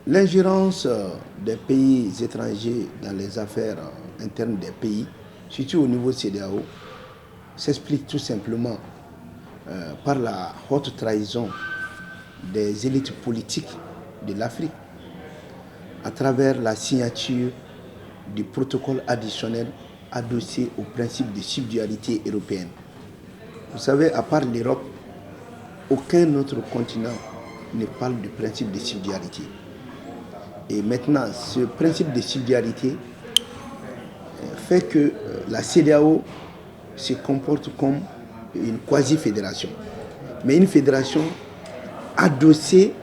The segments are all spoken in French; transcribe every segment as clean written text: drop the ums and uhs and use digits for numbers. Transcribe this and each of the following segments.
L'ingérence des pays étrangers dans les affaires internes des pays, surtout au niveau CEDEAO, s'explique tout simplement par la haute trahison des élites politiques de l'Afrique à travers la signature du protocole additionnel adossé au principe de subsidiarité européenne. Vous savez, à part l'Europe, aucun autre continent ne parle du principe de subsidiarité. Et maintenant, ce principe de subsidiarité fait que la CEDEAO se comporte comme une quasi-fédération, mais une fédération adossée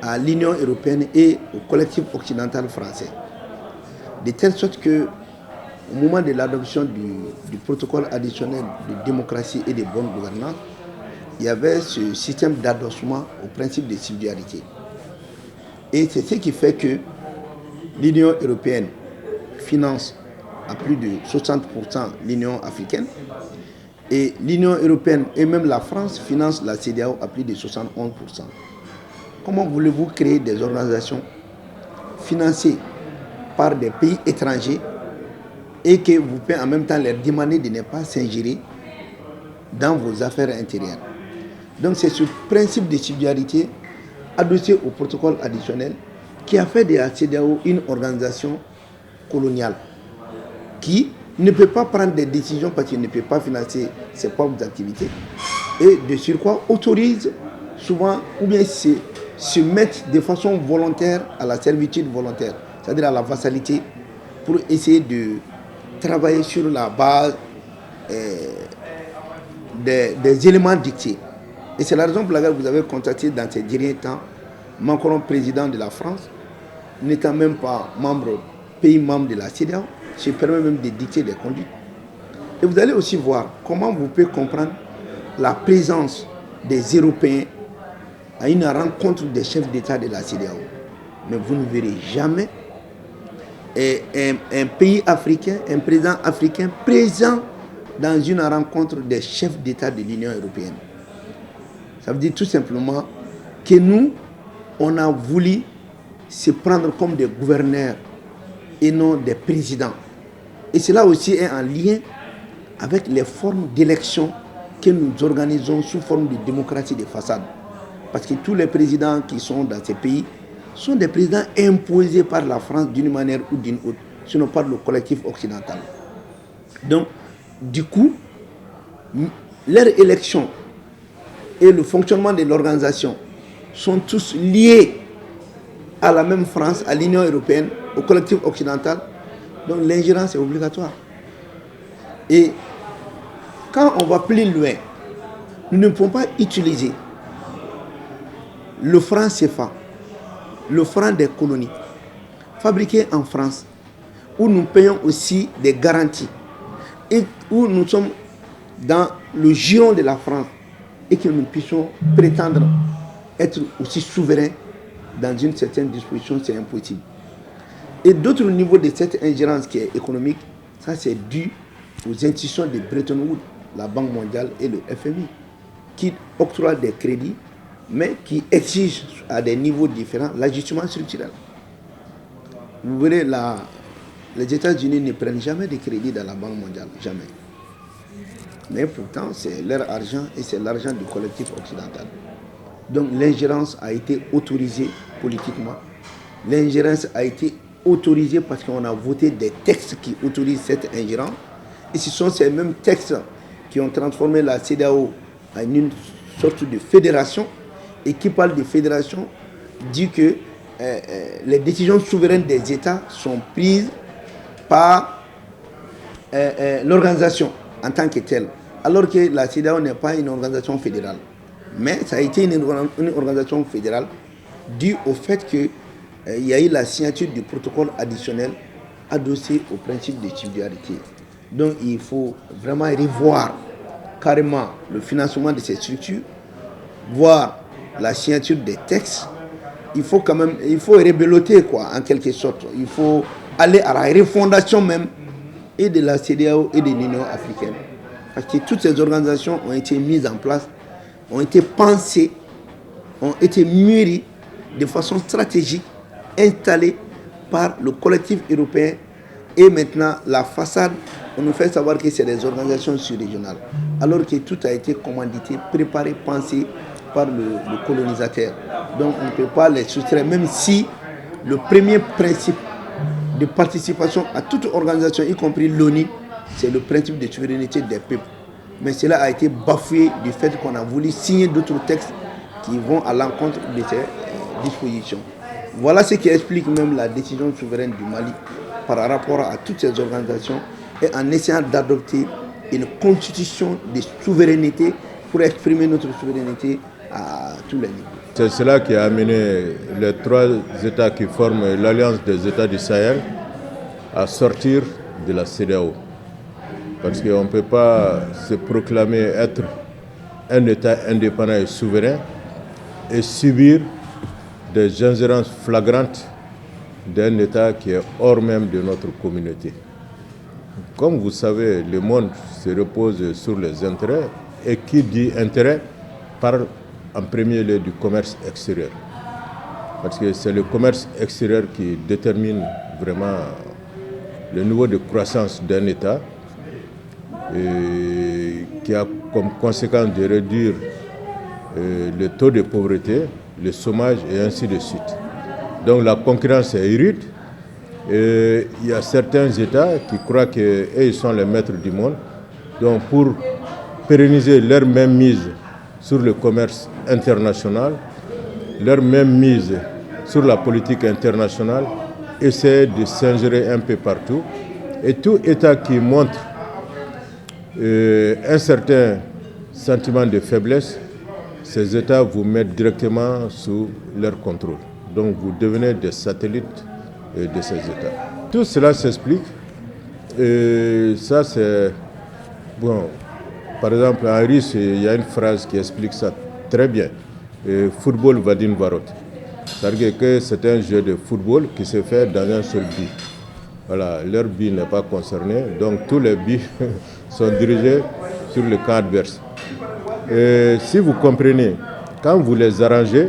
à l'Union européenne et au collectif occidental français. De telle sorte que, au moment de l'adoption du protocole additionnel de démocratie et de bonne gouvernance, il y avait ce système d'adossement au principe de subsidiarité. Et c'est ce qui fait que l'Union européenne finance à plus de 60% l'Union africaine et l'Union européenne et même la France financent la CEDEAO à plus de 71%. Comment voulez-vous créer des organisations financées par des pays étrangers et que vous pouvez en même temps leur demander de ne pas s'ingérer dans vos affaires intérieures? Donc c'est ce principe de subsidiarité adossé au protocole additionnel qui a fait de la CEDEAO une organisation coloniale qui ne peut pas prendre des décisions parce qu'il ne peut pas financer ses propres activités et de surcroît autorise souvent ou bien se mettre de façon volontaire à la servitude volontaire, c'est-à-dire à la vassalité, pour essayer de travailler sur la base des éléments dictés. Et c'est la raison pour laquelle vous avez constaté dans ces derniers temps Macron, président de la France, n'étant même pas pays membre de la CEDEAO, se permet même de dicter des conduites. Et vous allez aussi voir comment vous pouvez comprendre la présence des Européens à une rencontre des chefs d'État de la CEDEAO. Mais vous ne verrez jamais un pays africain, un président africain présent dans une rencontre des chefs d'État de l'Union européenne. Ça veut dire tout simplement que nous, on a voulu se prendre comme des gouverneurs et non des présidents. Et cela aussi est en lien avec les formes d'élection que nous organisons sous forme de démocratie de façade. Parce que tous les présidents qui sont dans ces pays sont des présidents imposés par la France d'une manière ou d'une autre, sinon par le collectif occidental. Donc, du coup, leur élection et le fonctionnement de l'organisation sont tous liés à la même France, à l'Union européenne, au collectif occidental. Donc l'ingérence est obligatoire. Et quand on va plus loin, nous ne pouvons pas utiliser le franc CFA, le franc des colonies, fabriqué en France, où nous payons aussi des garanties, et où nous sommes dans le giron de la France, et que nous puissions prétendre être aussi souverains dans une certaine disposition, c'est impossible. Et d'autres niveaux de cette ingérence qui est économique, ça c'est dû aux institutions de Bretton Woods, la Banque mondiale et le FMI, qui octroient des crédits, mais qui exigent à des niveaux différents l'ajustement structurel. Vous verrez, les États-Unis ne prennent jamais de crédit dans la Banque mondiale, jamais. Mais pourtant, c'est leur argent et c'est l'argent du collectif occidental. Donc l'ingérence a été autorisée politiquement. L'ingérence a été autorisée parce qu'on a voté des textes qui autorisent cette ingérence. Et ce sont ces mêmes textes qui ont transformé la CEDEAO en une sorte de fédération. Et qui parle de fédération dit que les décisions souveraines des États sont prises par l'organisation en tant que telle. Alors que la CEDEAO n'est pas une organisation fédérale. Mais ça a été une organisation fédérale due au fait qu'il y a eu la signature du protocole additionnel adossé au principe de subsidiarité. Donc il faut vraiment revoir carrément le financement de ces structures, voir la signature des textes. Il faut rebeloter quoi, en quelque sorte. Il faut aller à la refondation même et de la CEDEAO et de l'Union africaine. Parce que toutes ces organisations ont été mises en place, ont été pensées, ont été mûries de façon stratégique installés par le collectif européen. Et maintenant, la façade, on nous fait savoir que c'est des organisations sous-régionales. Alors que tout a été commandité, préparé, pensé par le colonisateur. Donc on ne peut pas les soustraire, même si le premier principe de participation à toute organisation, y compris l'ONU, c'est le principe de souveraineté des peuples. Mais cela a été bafoué du fait qu'on a voulu signer d'autres textes qui vont à l'encontre de ces dispositions. Voilà ce qui explique même la décision souveraine du Mali par rapport à toutes ces organisations et en essayant d'adopter une constitution de souveraineté pour exprimer notre souveraineté à tous les niveaux. C'est cela qui a amené les 3 États qui forment l'Alliance des États du Sahel à sortir de la CEDEAO. Parce qu'on ne peut pas se proclamer être un État indépendant et souverain et subir des ingérences flagrantes d'un État qui est hors même de notre communauté. Comme vous savez, le monde se repose sur les intérêts, et qui dit intérêt parle en premier lieu du commerce extérieur. Parce que c'est le commerce extérieur qui détermine vraiment le niveau de croissance d'un État, et qui a comme conséquence de réduire le taux de pauvreté, le chômage et ainsi de suite. Donc la concurrence est rude et il y a certains États qui croient qu'ils sont les maîtres du monde. Donc pour pérenniser leur même mise sur le commerce international, leur même mise sur la politique internationale, essaient de s'ingérer un peu partout. Et tout État qui montre un certain sentiment de faiblesse, ces États vous mettent directement sous leur contrôle. Donc vous devenez des satellites de ces États. Tout cela s'explique. Et ça c'est... Bon, par exemple en russe, il y a une phrase qui explique ça très bien. Football vadin varot. C'est-à-dire que c'est un jeu de football qui se fait dans un seul but. Voilà, leur but n'est pas concerné, donc tous les buts sont dirigés sur le camp adverse. Et si vous comprenez, quand vous les arrangez,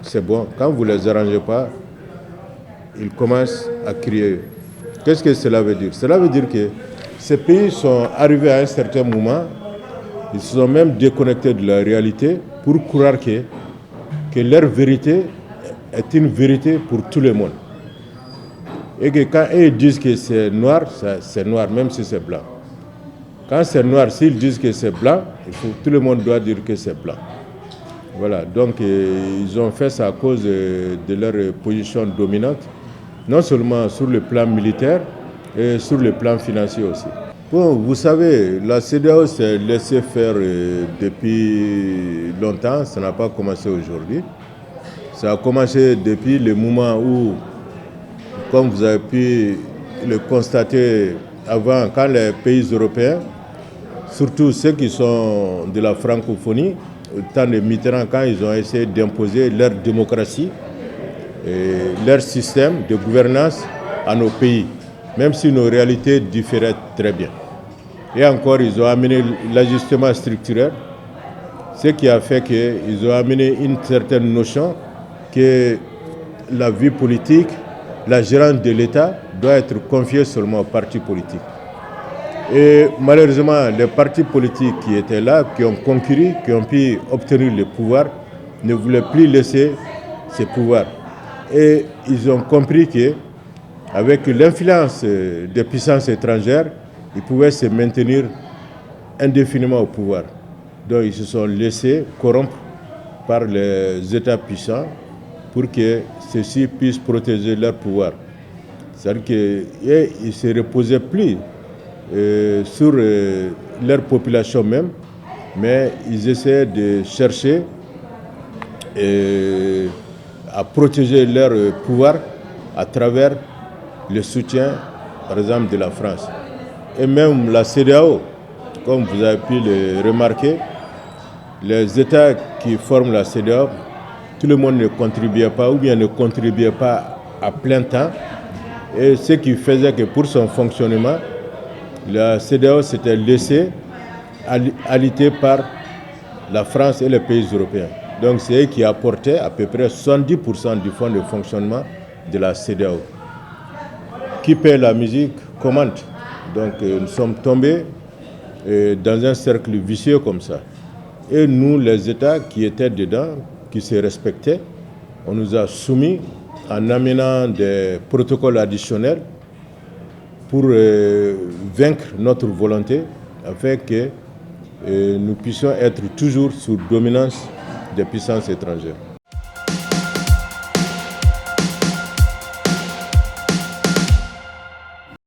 c'est bon. Quand vous ne les arrangez pas, ils commencent à crier. Qu'est-ce que cela veut dire? Cela veut dire que ces pays sont arrivés à un certain moment, ils se sont même déconnectés de la réalité pour croire que leur vérité est une vérité pour tout le monde. Et que quand ils disent que c'est noir, c'est noir, même si c'est blanc. Quand c'est noir, s'ils disent que c'est blanc, tout le monde doit dire que c'est blanc. Voilà, donc ils ont fait ça à cause de leur position dominante, non seulement sur le plan militaire, et sur le plan financier aussi. Bon, vous savez, la CEDEAO s'est laissée faire depuis longtemps, ça n'a pas commencé aujourd'hui. Ça a commencé depuis le moment où, comme vous avez pu le constater avant, quand les pays européens, surtout ceux qui sont de la francophonie, au temps de Mitterrand, quand ils ont essayé d'imposer leur démocratie et leur système de gouvernance à nos pays, même si nos réalités différaient très bien. Et encore, ils ont amené l'ajustement structurel, ce qui a fait qu'ils ont amené une certaine notion que la vie politique, la gérance de l'État doit être confiée seulement aux partis politiques. Et malheureusement, les partis politiques qui étaient là, qui ont concouru, qui ont pu obtenir le pouvoir, ne voulaient plus laisser ces pouvoirs. Et ils ont compris qu'avec l'influence des puissances étrangères, ils pouvaient se maintenir indéfiniment au pouvoir. Donc ils se sont laissés corrompre par les États puissants pour que ceux-ci puissent protéger leur pouvoir. C'est-à-dire qu'ils ne se reposaient plus sur leur population même, mais ils essaient de chercher à protéger leur pouvoir à travers le soutien, par exemple, de la France. Et même la CEDEAO, comme vous avez pu le remarquer, les États qui forment la CEDEAO, tout le monde ne contribuait pas ou bien ne contribuait pas à plein temps. Et ce qui faisait que pour son fonctionnement, la CEDEAO s'était laissée alité par la France et les pays européens. Donc c'est eux qui apportaient à peu près 70% du fonds de fonctionnement de la CEDEAO. Qui paie la musique commente. Donc nous sommes tombés dans un cercle vicieux comme ça. Et nous, les États qui étaient dedans, qui se respectaient, on nous a soumis en amenant des protocoles additionnels pour vaincre notre volonté, afin que nous puissions être toujours sous dominance des puissances étrangères.